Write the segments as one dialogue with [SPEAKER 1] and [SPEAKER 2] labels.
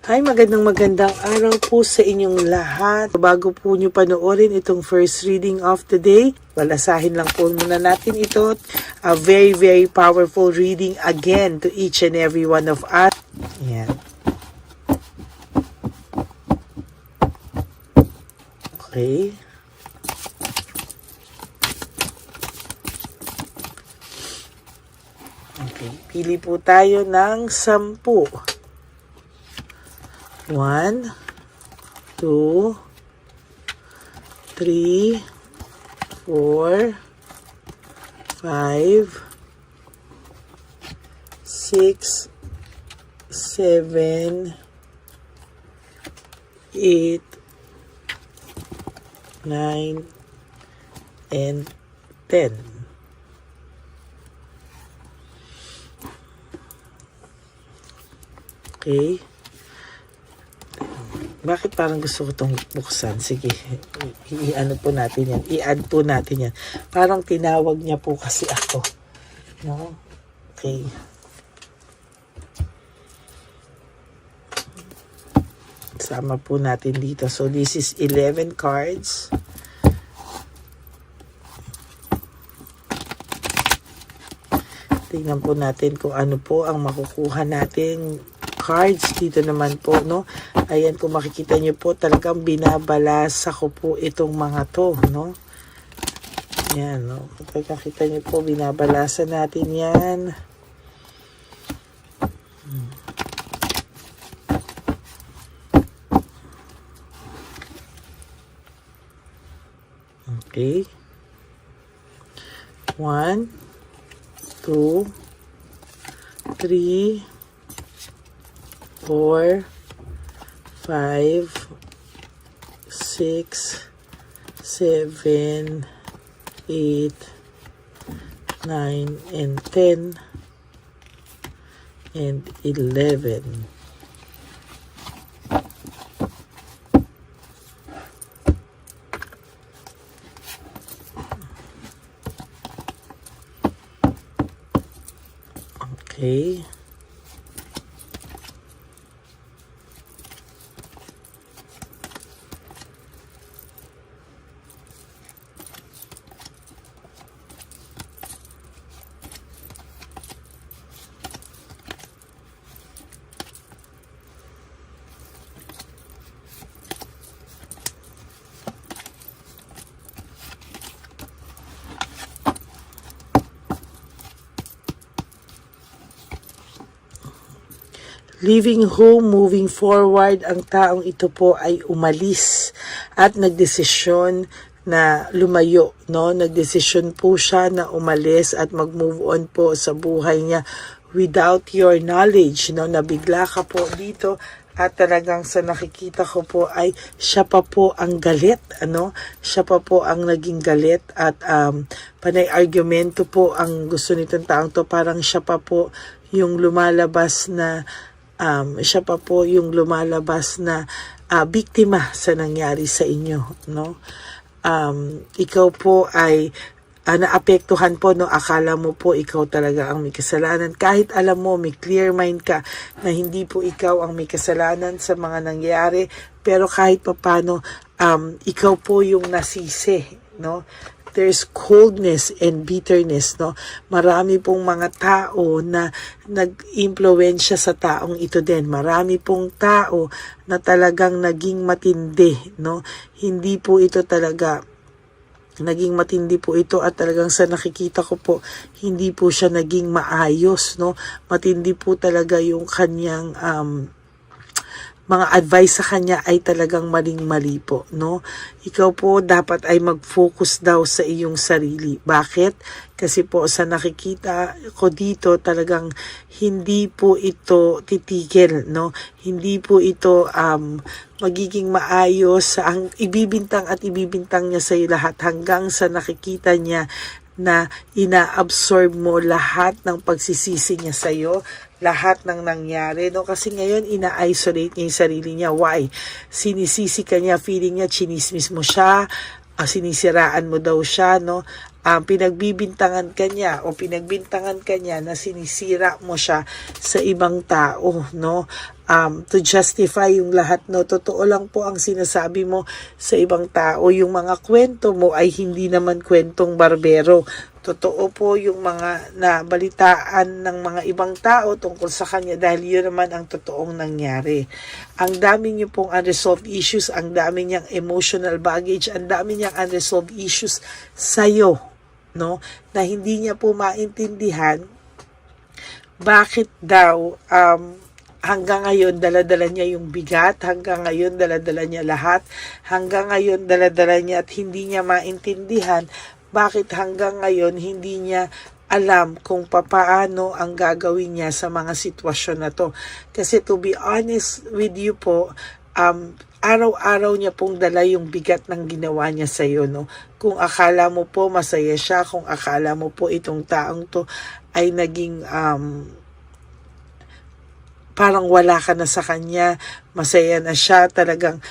[SPEAKER 1] Hi, magandang araw po sa inyong lahat. Bago po nyo panoorin itong first reading of the day, walasahin lang po muna natin ito. A very powerful reading again to each and every one of us. Yan. Okay. Okay. Pili po tayo ng 10. 1, 2, 3, 4, 5, 6, 7, 8, 9, and 10. Okay. Bakit parang gusto ko itong buksan? Sige, i-ano po natin yan. I-add po natin yan. Parang tinawag niya po kasi ako. No? Okay. Sama po natin dito. So, this is 11 cards. Tingnan po natin kung ano po ang makukuha nating cards dito naman po, no? Ayan, kung makikita nyo po, talagang binabalasa ko po itong mga to, no? Yan, no? Kung makikita nyo po, binabalasa natin yan. Okay. 1, 2, 3, 4, 5, 6, 7, 8, 9, and 10, and 11. Okay. Leaving home, moving forward, ang taong ito po ay umalis at nagdesisyon na lumayo, no? Nagdesisyon po siya na umalis at mag-move on po sa buhay niya without your knowledge, no? Nabigla ka po dito at talagang sa nakikita ko po ay siya pa po ang galit, ano? Siya pa po ang naging galit at panay argumento po ang gusto nitong taong to. Parang siya pa po yung lumalabas na biktima sa nangyari sa inyo, no? Ikaw po ay naapektuhan po, no? Akala mo po ikaw talaga ang may kasalanan. Kahit alam mo, may clear mind ka na hindi po ikaw ang may kasalanan sa mga nangyari, pero kahit papano, ikaw po yung nasisi, no? There's coldness and bitterness, no? Marami pong mga tao na nag-impluwensya sa taong ito din. Marami pong tao na talagang naging matindi, no? Hindi po ito talaga naging matindi po ito at talagang sa nakikita ko po, hindi po siya naging maayos, no? Matindi po talaga yung kanyang mga advice sa kanya ay talagang maling-mali po, no? Ikaw po dapat ay mag-focus daw sa iyong sarili. Bakit? Kasi po sa nakikita ko dito talagang hindi po ito titigil, no? Hindi po ito magiging maayos ang ibibintang niya sa iyo lahat hanggang sa nakikita niya na ina-absorb mo lahat ng pagsisisi niya sa iyo, lahat ng nangyari, no? Kasi ngayon ina-isolate niya yung sarili niya. Why? Sinisisi ka niya, feeling niya chinismis mo siya, sinisiraan mo daw siya, no? Pinagbibintangan ka niya o pinagbintangan ka niya na sinisira mo siya sa ibang tao, no? To justify yung lahat, no? Totoo lang po ang sinasabi mo sa ibang tao. Yung mga kwento mo ay hindi naman kwentong barbero. Totoo po yung mga nabalitaan ng mga ibang tao tungkol sa kanya dahil yun naman ang totoong nangyari. Ang dami niyo pong unresolved issues, ang dami niyang emotional baggage, ang dami niyang unresolved issues sa'yo, no? Na hindi niya po maintindihan bakit daw hanggang ngayon dala-dala niya yung bigat, hanggang ngayon dala-dala niya lahat, hanggang ngayon dala-dala niya at hindi niya maintindihan bakit hanggang ngayon hindi niya alam kung papaano ang gagawin niya sa mga sitwasyon na to. Kasi to be honest with you po, araw-araw niya pong dala yung bigat ng ginawa niya sa iyo, no? Kung akala mo po masaya siya, kung akala mo po itong taong to ay naging parang wala ka na sa kanya, masaya na siya, talagang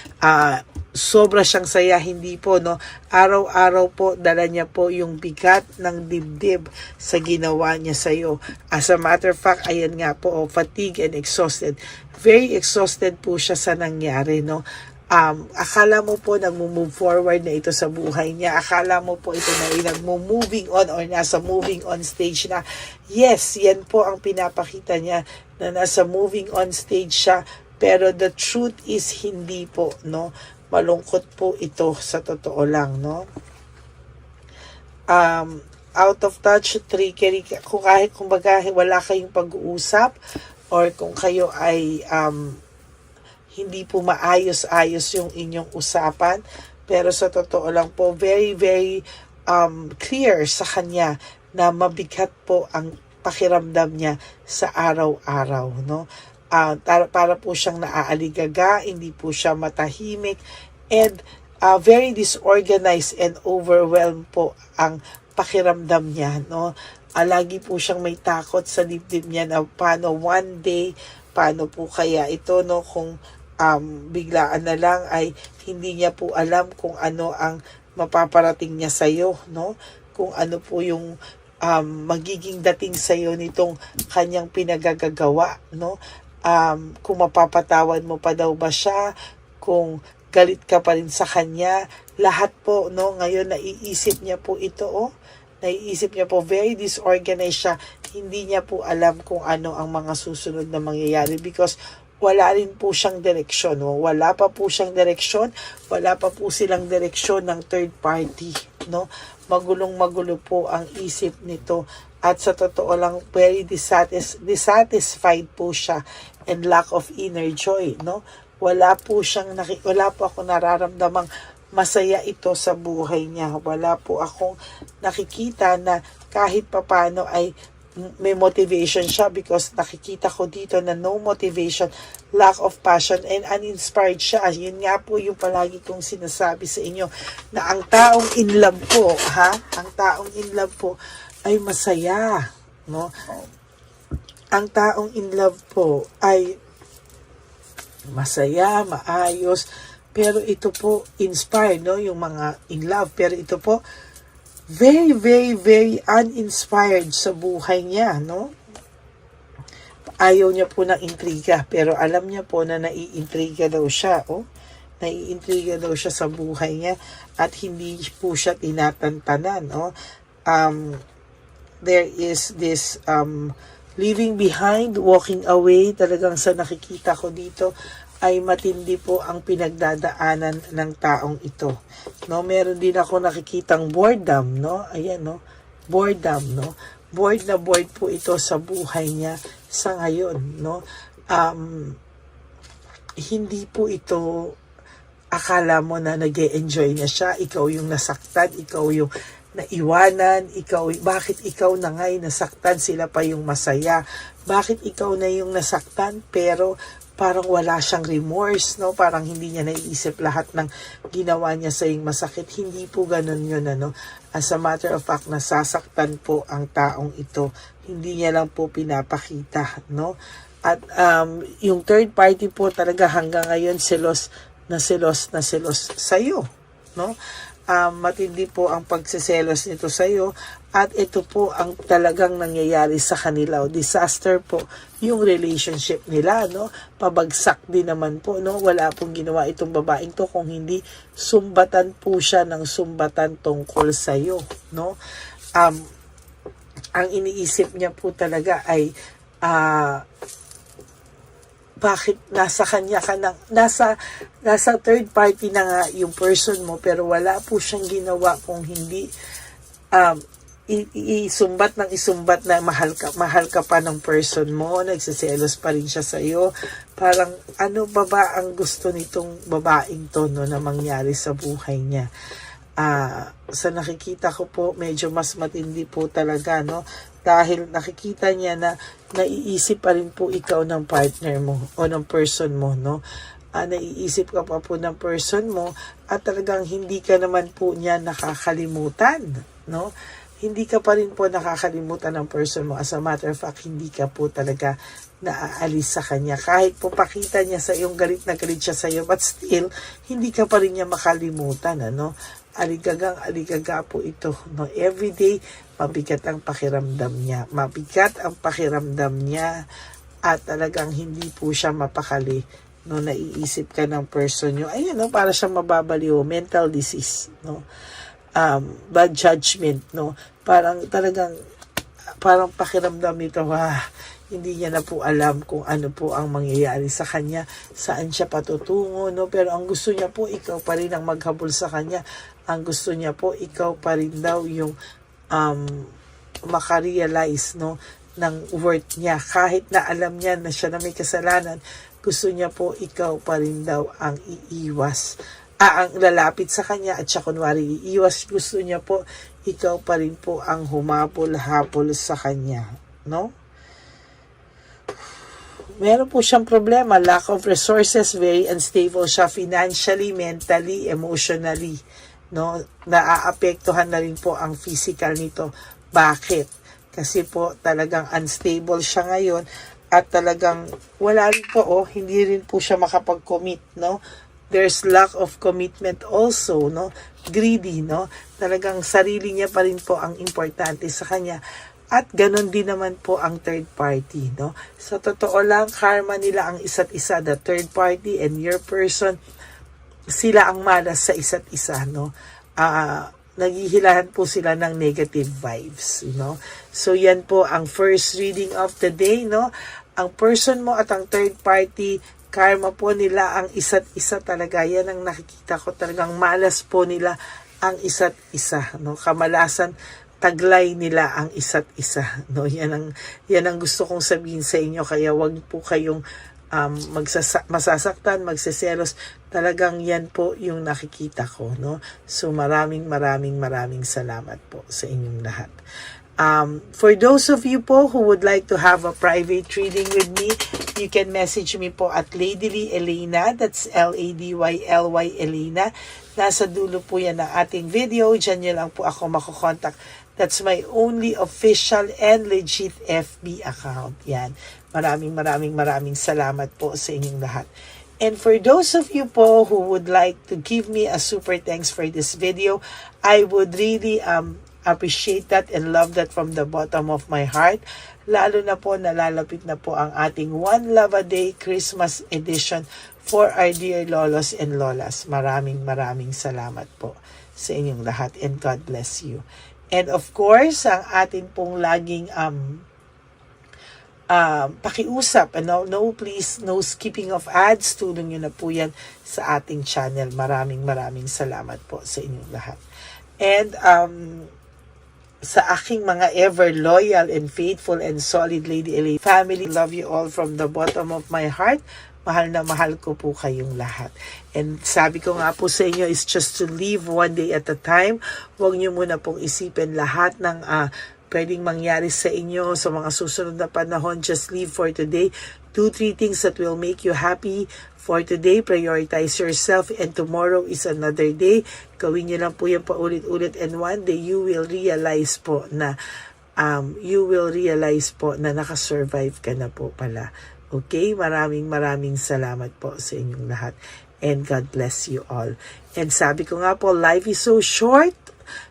[SPEAKER 1] sobra siyang saya, hindi po, no? Araw-araw po, dala niya po yung bigat ng dibdib sa ginawa niya sa iyo. As a matter of fact, ayan nga po, fatigue and exhausted. Very exhausted po siya sa nangyari, no? Akala mo po nagmo-move forward na ito sa buhay niya. Akala mo po ito na nagmo-moving on or nasa moving on stage na. Yes, yan po ang pinapakita niya na nasa moving on stage siya. Pero the truth is hindi po, no? Malungkot po ito sa totoo lang, no? Out of touch, trickery, kung kahit kumbaga wala kayong pag-uusap or kung kayo ay hindi po maayos-ayos yung inyong usapan, pero sa totoo lang po, very, very clear sa kanya na mabigat po ang pakiramdam niya sa araw-araw, no? Para po siyang naaaligaga, hindi po siya matahimik, and very disorganized and overwhelmed po ang pakiramdam niya, no? Lagi po siyang may takot sa dibdib niya na paano one day, paano po kaya ito, no? Kung biglaan na lang ay hindi niya po alam kung ano ang mapaparating niya sa iyo, no? Kung ano po yung magiging dating sa iyo nitong kanyang pinagagagawa, no? Kung mapapatawad mo pa daw ba siya, kung galit ka pa rin sa kanya, lahat po, no? Ngayon naiisip niya po ito, naiisip niya po, very disorganized siya, hindi niya po alam kung ano ang mga susunod na mangyayari because wala rin po siyang direksyon, no? Wala pa po siyang direksyon, wala pa po silang direksyon ng third party, no? Magulong-magulo po ang isip nito at sa totoo lang very dissatisfied po siya and lack of inner joy, no? Wala po ako nararamdamang masaya ito sa buhay niya. Wala po akong nakikita na kahit papano ay may motivation siya because nakikita ko dito na no motivation, lack of passion, and uninspired siya. Yun nga po yung palagi kong sinasabi sa inyo na ang taong in love po, ang taong in love po ay masaya, no? Ang taong in love po ay masaya, maayos, pero ito po inspired, no? Yung mga in love, pero ito po very, very, very uninspired sa buhay niya, no? Ayaw niya po ng intriga, pero alam niya po na naiintriga daw siya, naiintriga daw siya sa buhay niya at hindi po siya tinatantanan, there is this leaving behind, walking away. Talagang sa nakikita ko dito ay matindi po ang pinagdadaanan ng taong ito, no? Meron din ako nakikitang boredom, no? Ayan, no? Boredom, no? Bored na bored po ito sa buhay niya sa ngayon, no? Hindi po ito akala mo na nag-e-enjoy na siya, ikaw yung nasaktan, ikaw yung naiwanan, bakit ikaw na nga'y nasaktan, sila pa yung masaya, bakit ikaw na yung nasaktan pero parang wala siyang remorse, no? Parang hindi niya naiisip lahat ng ginawa niya sa iyong masakit. Hindi po ganun yun, ano? As a matter of fact, nasasaktan po ang taong ito. Hindi niya lang po pinapakita, no? At yung third party po talaga hanggang ngayon selos na selos sa'yo, no? matindi po ang pagseselos nito sa iyo, at ito po ang talagang nangyayari sa kanila. Disaster po yung relationship nila, no? Pabagsak din naman po, no? Wala pong ginawa itong babaeng to kung hindi sumbatan po siya ng sumbatan tungkol sa iyo, no? Ang iniisip niya po talaga ay bakit nasa kanya ka na, nasa third party na nga yung person mo, pero wala po siyang ginawa kung hindi isumbat na mahal ka pa ng person mo, nagsiselos pa rin siya sa iyo. Parang ano ba ang gusto nitong babaeng to, no, na mangyari sa buhay niya? Sa nakikita ko po, medyo mas matindi po talaga, no? Dahil nakikita niya na naiisip pa rin po ikaw ng partner mo o ng person mo, no? Naiisip ka pa po ng person mo at talagang hindi ka naman po niya nakakalimutan, no? Hindi ka pa rin po nakakalimutan ng person mo. As a matter of fact, hindi ka po talaga naaalis sa kanya. Kahit po pakita niya sa iyong galit na galit siya sa iyo, but still, hindi ka pa rin niya makalimutan, ano? Aligaga po ito, no? Everyday, mabigat ang pakiramdam niya. Mabigat ang pakiramdam niya at talagang hindi po siya mapakali, no? Naiisip ka ng person nyo. Ayun, no? Para siya mababaliw. Mental disease, no? Bad judgment, no? Parang pakiramdam nito, hindi niya na po alam kung ano po ang mangyayari sa kanya, saan siya patutungo, no? Pero ang gusto niya po, ikaw pa rin ang maghabol sa kanya. Ang gusto niya po, ikaw pa rin daw yung makarealize, no, ng worth niya. Kahit na alam niya na siya na may kasalanan, gusto niya po, ikaw pa rin daw ang iiwas. Ang lalapit sa kanya at siya kunwari iiwas. Gusto niya po, ikaw pa rin po ang humapol-hapol sa kanya, no? Meron po siyang problema, lack of resources, very unstable siya financially, mentally, emotionally, no? Naaapektuhan na rin po ang physical nito. Bakit? Kasi po talagang unstable siya ngayon at talagang wala rin po, hindi rin po siya makapag-commit, no? There's lack of commitment also, no? Greedy, no? Talagang sarili niya pa rin po ang importante sa kanya. At ganon din naman po ang third party, no? Sa totoo lang, karma nila ang isa't isa, the third party and your person, sila ang malas sa isa't isa, no? Naghihilahan po sila ng negative vibes, no? So yan po ang first reading of the day, no? Ang person mo at ang third party, karma po nila ang isa't isa talaga. Yan ang nakikita ko, talagang malas po nila ang isa't isa, no? Kamalasan, taglay nila ang isa't isa, no? Yan ang gusto kong sabihin sa inyo, kaya wag po kayong masasaktan, magseselos. Talagang yan po yung nakikita ko, no? So maraming salamat po sa inyong lahat. For those of you po who would like to have a private reading with me, you can message me po at Ladyly Elena, that's Ladyly Elena. Nasa dulo po yan ng ating video, dyan nyo lang po ako makokontak. That's my only official and legit FB account. Yan. Maraming salamat po sa inyong lahat. And for those of you po who would like to give me a super thanks for this video, I would really appreciate that and love that from the bottom of my heart. Lalo na po, nalalapit na po ang ating One Love a Day Christmas edition for our dear lolos and lolas. Maraming salamat po sa inyong lahat and God bless you. And of course, ang atin pong laging pakiusap, no skipping of ads, tulong nyo na po yan sa ating channel. Maraming salamat po sa inyong lahat. And sa aking mga ever loyal and faithful and solid Lady LA family, love you all from the bottom of my heart. Mahal na mahal ko po kayong lahat. And sabi ko nga po sa inyo is just to live one day at a time. Huwag nyo muna pong isipin lahat ng pwedeng mangyari sa inyo sa mga susunod na panahon. Just live for today. Do 3 things that will make you happy for today. Prioritize yourself and tomorrow is another day. Gawin nyo lang po yan paulit-ulit and one day you will realize po na nakasurvive ka na po pala. Okay? Maraming salamat po sa inyong lahat. and God bless you all. And sabi ko nga po, life is so short.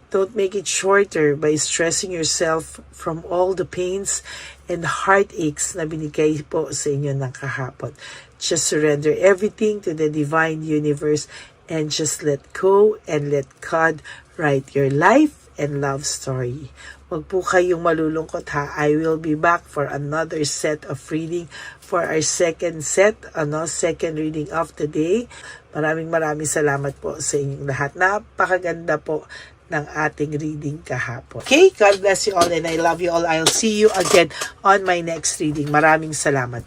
[SPEAKER 1] Don't make it shorter by stressing yourself from all the pains and heartaches na binigay po sa inyo ng kahapon. Just surrender everything to the divine universe and just let go and let God write your life and love story. Huwag po kayong malulungkot ha. I will be back for another set of reading for our second reading of the day. Maraming salamat po sa inyong lahat. Napakaganda po ng ating reading kahapon. Okay, God bless you all and I love you all. I'll see you again on my next reading. Maraming salamat.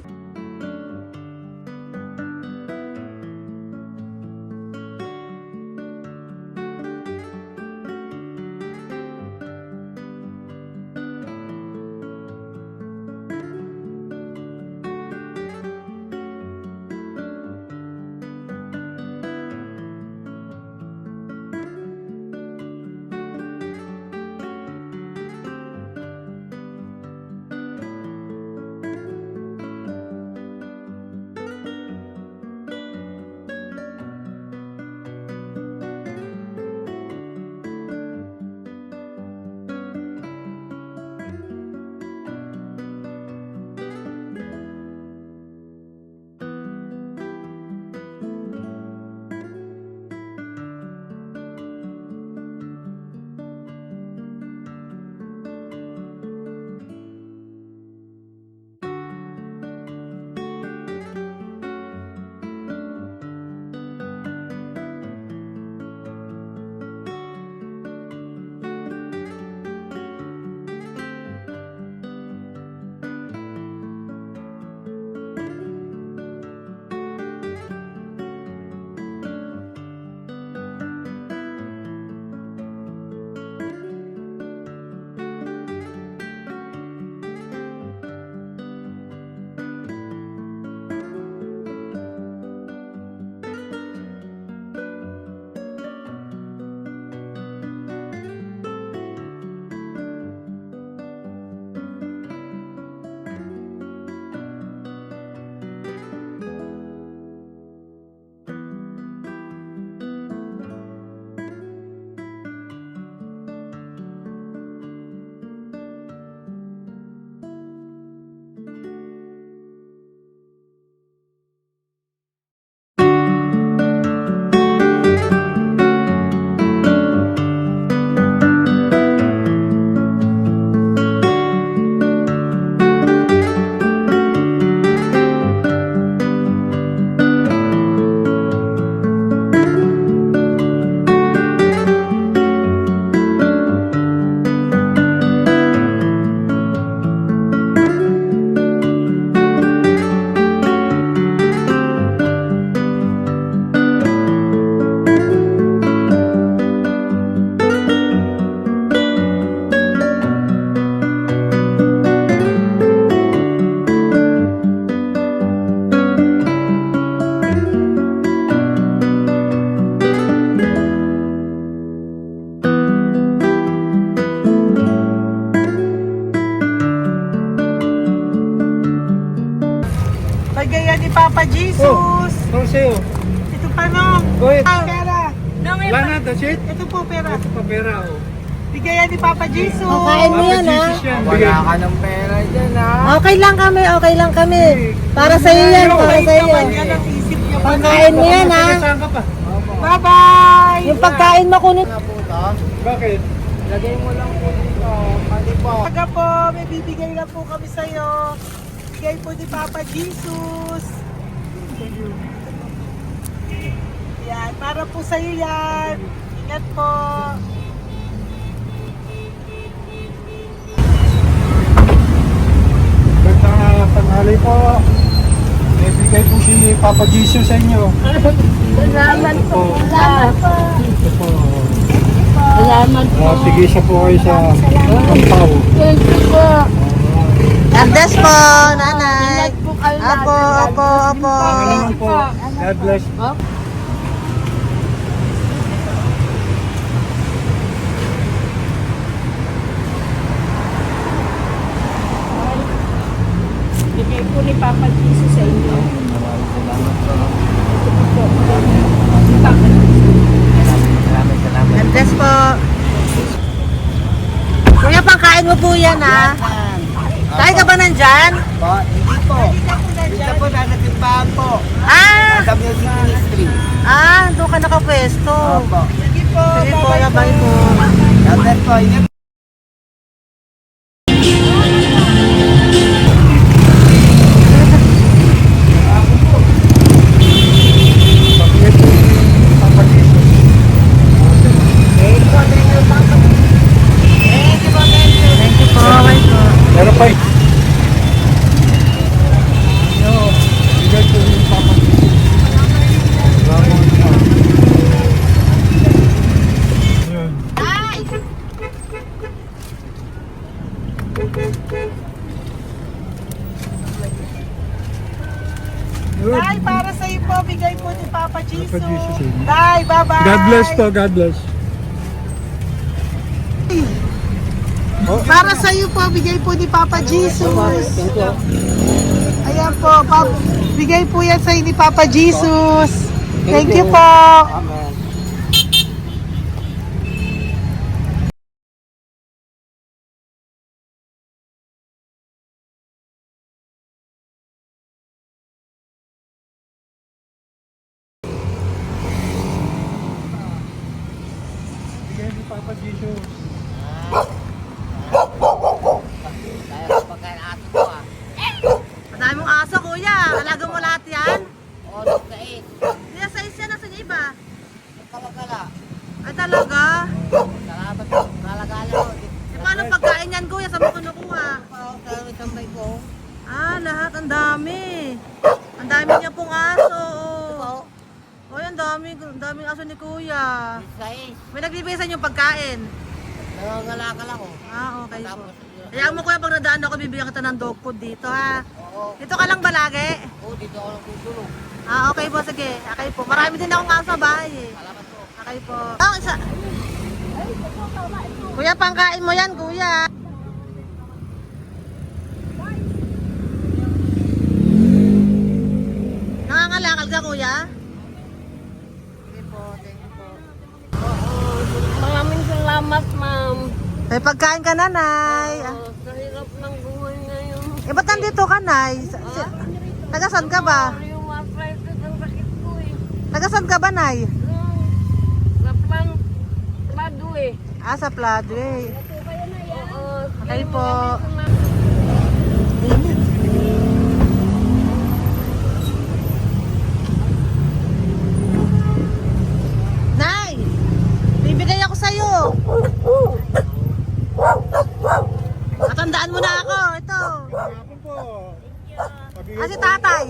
[SPEAKER 1] Bigay ni Papa Jesus.
[SPEAKER 2] Ano sa'yo?
[SPEAKER 1] Ito pa no.
[SPEAKER 2] Go ahead.
[SPEAKER 1] Pera.
[SPEAKER 2] Wala na, that's it?
[SPEAKER 1] Ito po pera.
[SPEAKER 2] Ito pa pera, oh.
[SPEAKER 1] Bigayan ni Papa Jesus.
[SPEAKER 3] Kain mo yan, ha?
[SPEAKER 2] Wala ka ng
[SPEAKER 3] Okay lang kami. Para sa iyo yan, para sa iyo.
[SPEAKER 1] Yan ang isip niya.
[SPEAKER 3] Pagkain mo yan, ha?
[SPEAKER 2] Saan ka pa?
[SPEAKER 1] Bye-bye.
[SPEAKER 3] Yung pagkain makunot.
[SPEAKER 2] Bakit?
[SPEAKER 4] Lagay mo lang po dito. Pati po.
[SPEAKER 1] Taga po, may bibigay na po kami sa'yo. Bigay po ni Papa Jesus. Yan, para po sa'yo yan. Ingat po.
[SPEAKER 2] Magandang tanghali po. May bigay po si Papa Jesus sa inyo.
[SPEAKER 3] Salamat po.
[SPEAKER 2] Ito po.
[SPEAKER 3] Salamat po.
[SPEAKER 2] Sige siya po kayo sa Ampaw.
[SPEAKER 3] Thank you po.
[SPEAKER 1] God bless po, nanay. Apo.
[SPEAKER 2] Pangalaman po. God bless.
[SPEAKER 3] Bigay po ni Papa Jesus sa inyo.
[SPEAKER 2] Maraming salamat po.
[SPEAKER 3] Ito po. kuya na. Tayo ka ba nandyan?
[SPEAKER 4] Hindi po. Dito po, nasa timpahan po.
[SPEAKER 3] Ah!
[SPEAKER 4] Sa music ministry.
[SPEAKER 3] Doon ka nakapwesto.
[SPEAKER 4] Opo.
[SPEAKER 3] Sige po, bye po.
[SPEAKER 4] Kapit po, inip.
[SPEAKER 3] Thank you po, bye po.
[SPEAKER 2] Meron pa eh. Bigay ko yung Papa Jesus. Yun. Yun.
[SPEAKER 1] Tay, para sa iyo po, bigay po ni Papa Jesus.
[SPEAKER 2] Papa Jesus.
[SPEAKER 1] Tay, bye-bye.
[SPEAKER 2] God bless po, God bless.
[SPEAKER 1] Para sa iyo po, bigay po ni Papa Jesus. Ayan po, bigay po yan sa iyo ni Papa Jesus. Thank you po.
[SPEAKER 4] Amen.
[SPEAKER 2] Bigay ni Papa Jesus.
[SPEAKER 3] Madami mong aso, kuya. Alaga mo lahat yan?
[SPEAKER 4] O, nagkait.
[SPEAKER 3] Kaya sa isya, nasa niya iba?
[SPEAKER 4] Kalagala.
[SPEAKER 3] Ay talaga?
[SPEAKER 4] Salamat po. Kalagala ko.
[SPEAKER 3] E paano pagkain yan, kuya? Saan mo kinukuha?
[SPEAKER 4] Sa tambay ko.
[SPEAKER 3] Lahat. Ang dami. Ang dami niya pong aso. Oy, ang daming aso ni kuya.
[SPEAKER 4] Sais.
[SPEAKER 3] May nagbibigay sa inyo pagkain.
[SPEAKER 4] Nangangalakal ako.
[SPEAKER 3] Okay po.
[SPEAKER 4] Tapos,
[SPEAKER 3] Hayaan mo kuya, pag nadaan ako, bibigyan kita ng dog food dito, ha?
[SPEAKER 4] oo.
[SPEAKER 3] Dito ka lang ba lagi?
[SPEAKER 4] Dito ako lang tutulong.
[SPEAKER 3] Okay po, sige. Okay po. Marami din akong aso sa bahay, eh.
[SPEAKER 4] Salamat po.
[SPEAKER 3] Okay po. Isa. Kuya, pangkain mo yan, kuya. Nangangalakal ka, kuya? Sige po, thank you po.
[SPEAKER 5] Maraming salamat, ma'am.
[SPEAKER 3] May pagkain ka, nanay.
[SPEAKER 5] Sa hirap ng buhay ngayon.
[SPEAKER 3] Ba't nandito ka, nay? Tagasan ka ba?
[SPEAKER 5] Yung arthritis ang sakit ko eh.
[SPEAKER 3] Tagasan ka ba, nay?
[SPEAKER 5] Sa plado eh.
[SPEAKER 3] Sa Pladway.
[SPEAKER 5] Oo.
[SPEAKER 3] Okay po. Nay! Bibigay ako sa'yo. Matandaan mo na ako. Ito.
[SPEAKER 2] Ako po.
[SPEAKER 3] Si tatay.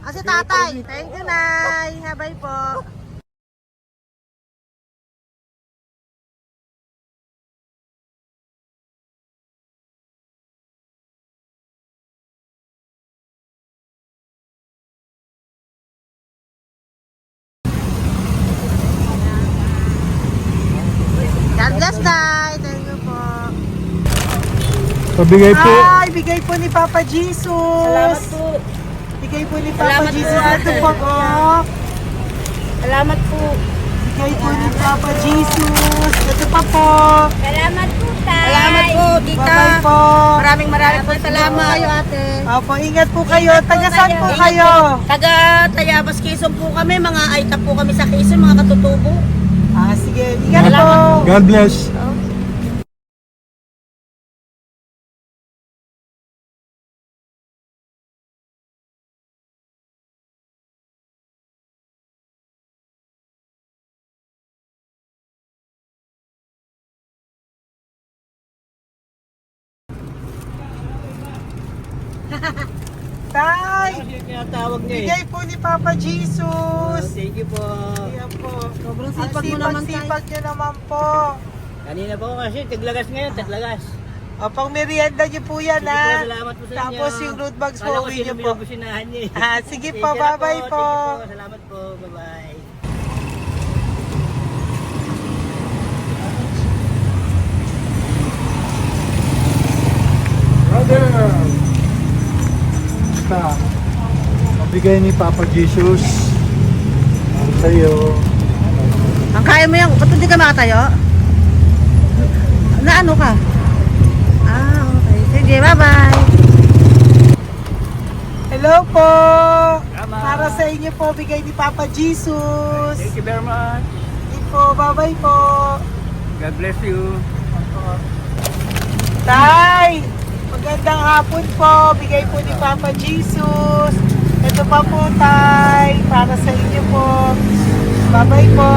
[SPEAKER 3] Si tatay. Thank you, Nay. Habay po. God bless, Tay. Thank you po.
[SPEAKER 2] Pabigay po.
[SPEAKER 1] Ay, bigay po ni Papa Jesus.
[SPEAKER 5] Salamat po.
[SPEAKER 1] Bigay po ni Papa
[SPEAKER 5] Salamat
[SPEAKER 1] Jesus.
[SPEAKER 5] po,
[SPEAKER 1] Ito
[SPEAKER 5] ate.
[SPEAKER 1] po, oh.
[SPEAKER 5] Salamat po.
[SPEAKER 1] Bigay po ni Papa Jesus. Ito pa po.
[SPEAKER 5] Salamat po, tay.
[SPEAKER 3] Salamat po, tita.
[SPEAKER 1] Bye-bye po.
[SPEAKER 3] Maraming po salamat. Kayo, ate.
[SPEAKER 1] Opo, ingat po kayo. Taga saan po kayo?
[SPEAKER 3] Taga Tayabas, Quezon po kami. Mga aita po kami sa Quezon, mga katutubo.
[SPEAKER 1] Sige. Ingat po.
[SPEAKER 2] God bless.
[SPEAKER 1] Tay,
[SPEAKER 4] Tinatawag niya
[SPEAKER 1] bigay po ni Papa Jesus.
[SPEAKER 4] Thank you po.
[SPEAKER 1] Ayan po.
[SPEAKER 3] Sobrang
[SPEAKER 1] Ang
[SPEAKER 3] sipag mo naman, Tay.
[SPEAKER 1] sipag niyo naman po.
[SPEAKER 4] Kanina po kasi, taglagas ngayon, taglagas.
[SPEAKER 1] Pang merienda niyo po yan,
[SPEAKER 4] Sige po,
[SPEAKER 1] ha?
[SPEAKER 4] salamat po sa inyo.
[SPEAKER 1] Tapos yung road bags po,
[SPEAKER 4] Kala ko
[SPEAKER 1] uwi niyo
[SPEAKER 4] sino
[SPEAKER 1] po.
[SPEAKER 4] binubusinahan niya eh.
[SPEAKER 1] Sige
[SPEAKER 4] Thank
[SPEAKER 1] po,
[SPEAKER 4] you na
[SPEAKER 1] bye-bye po.
[SPEAKER 4] Thank you po. Salamat po. Bye-bye.
[SPEAKER 2] Brother. Basta. Pabigay ni Papa Jesus. Sa'yo.
[SPEAKER 3] Ang kaya mo yan. Ba't hindi ka makatayo? Na ano ka? Okay. Sige, bye-bye.
[SPEAKER 1] Hello po! Para sa inyo po, bigay ni Papa Jesus.
[SPEAKER 2] Thank you very much.
[SPEAKER 1] Hindi po, bye-bye po.
[SPEAKER 2] God bless you.
[SPEAKER 1] Tay! Magandang hapon po. Bigay po ni Papa Jesus. Ito pa po, Tay. Para sa inyo po. Bye-bye po.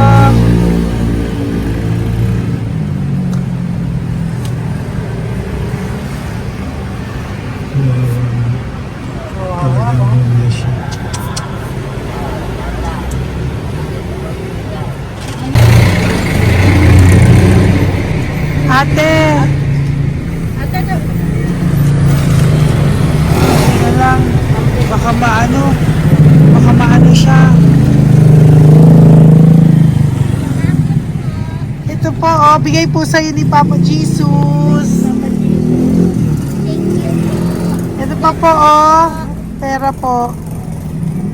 [SPEAKER 1] Ate! Ano lang, baka maano siya. Ito po, oh, bigay po sa'yo ni Papa Jesus. Ito pa po, oh, pera po.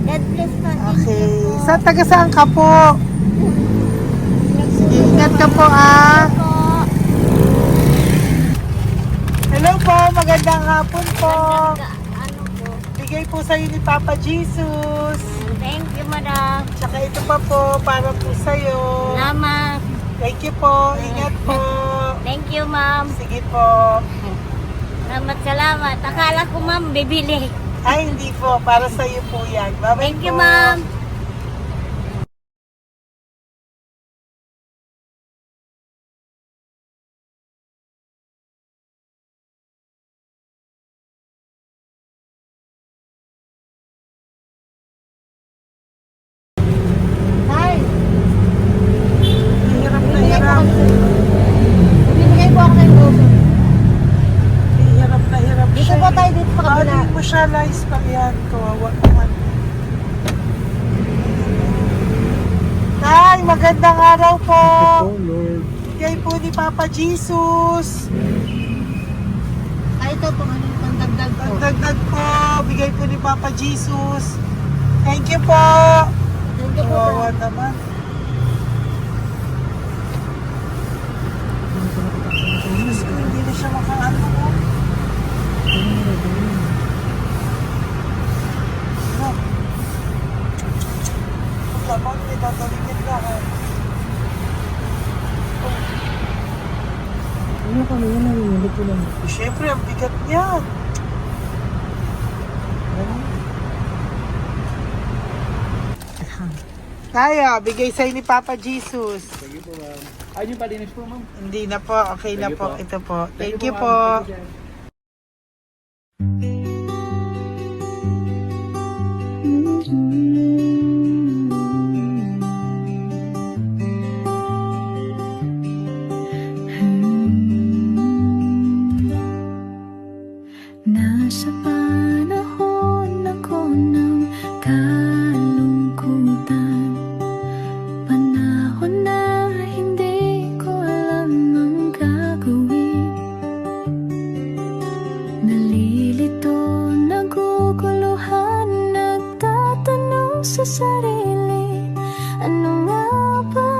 [SPEAKER 5] God bless po.
[SPEAKER 1] Okay, saan ka po? Sige, ingat ka po, ah. Hello po, magandang hapon po.
[SPEAKER 5] Ano po?
[SPEAKER 1] Bigay po sa'yo ni Papa Jesus.
[SPEAKER 5] Thank you, madam.
[SPEAKER 1] Tsaka ito pa po, para po sa'yo.
[SPEAKER 5] Salamat.
[SPEAKER 1] Thank you po, ingat po.
[SPEAKER 5] Thank you, ma'am.
[SPEAKER 1] Sige po.
[SPEAKER 5] Salamat. Akala ko, ma'am, bibili.
[SPEAKER 1] Ay, hindi po, para sa'yo po yan. Bye-bye
[SPEAKER 5] Thank you,
[SPEAKER 1] po.
[SPEAKER 5] ma'am.
[SPEAKER 3] Hi!
[SPEAKER 1] Hirap na hirap.
[SPEAKER 3] Bibigay po ako ng goso.
[SPEAKER 1] Hirap
[SPEAKER 3] Dito
[SPEAKER 1] siya.
[SPEAKER 3] po tayo, dito sa kabila.
[SPEAKER 1] Ano mo siya, lies pa yan. Kawawa naman. Hi, magandang araw po.
[SPEAKER 2] Lord.
[SPEAKER 1] Bigay po ni Papa Jesus.
[SPEAKER 3] Ay, ito po, ano yung pangdagdag po.
[SPEAKER 1] Dagdag po, bigay po ni Papa Jesus. Thank you po.
[SPEAKER 3] Thank you po.
[SPEAKER 1] Kawawa naman. Diyos ko, hindi na siya makaano mo. Ano? Pagkabang, may tatawagin lahat.
[SPEAKER 3] Ano kami yun ang hindi ko lang.
[SPEAKER 1] Siyempre, ang bigat niyan. Kaya, bigay sa'yo ni Papa Jesus.
[SPEAKER 2] Thank you po, ma'am. Ay, yung palinis po, ma'am.
[SPEAKER 1] Hindi na po, okay na
[SPEAKER 2] Thank you
[SPEAKER 1] po.
[SPEAKER 2] po.
[SPEAKER 1] Ito po. Thank you
[SPEAKER 2] ma'am.
[SPEAKER 1] po.
[SPEAKER 2] Thank you, sir.
[SPEAKER 6] Nasa panahon ako ng kalungkutan, panahon na hindi ko alam ang gagawin. Nalilito, naguguluhan, nagtatanong sa sarili, ano nga ba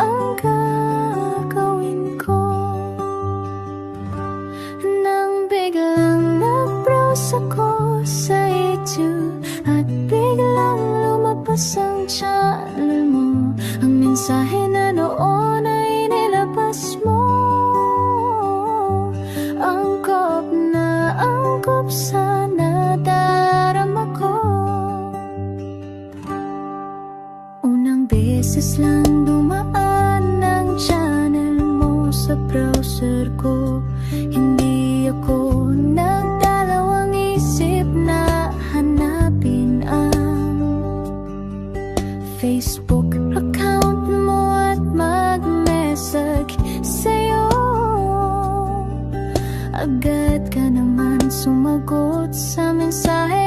[SPEAKER 6] ang gagawin ko? Nang biglang nag-browse ako sa YouTube at biglang lumabas ang channel mo, ang mensahe na noon ay nilabas mo. Angkop sa nadarama ko. Unang beses lang dumaan ang channel mo sa browser ko, hindi ako nagdalawang isip na hanapin ang Facebook account mo at mag-message sa'yo. Agad ka naman sumagot sa mensahe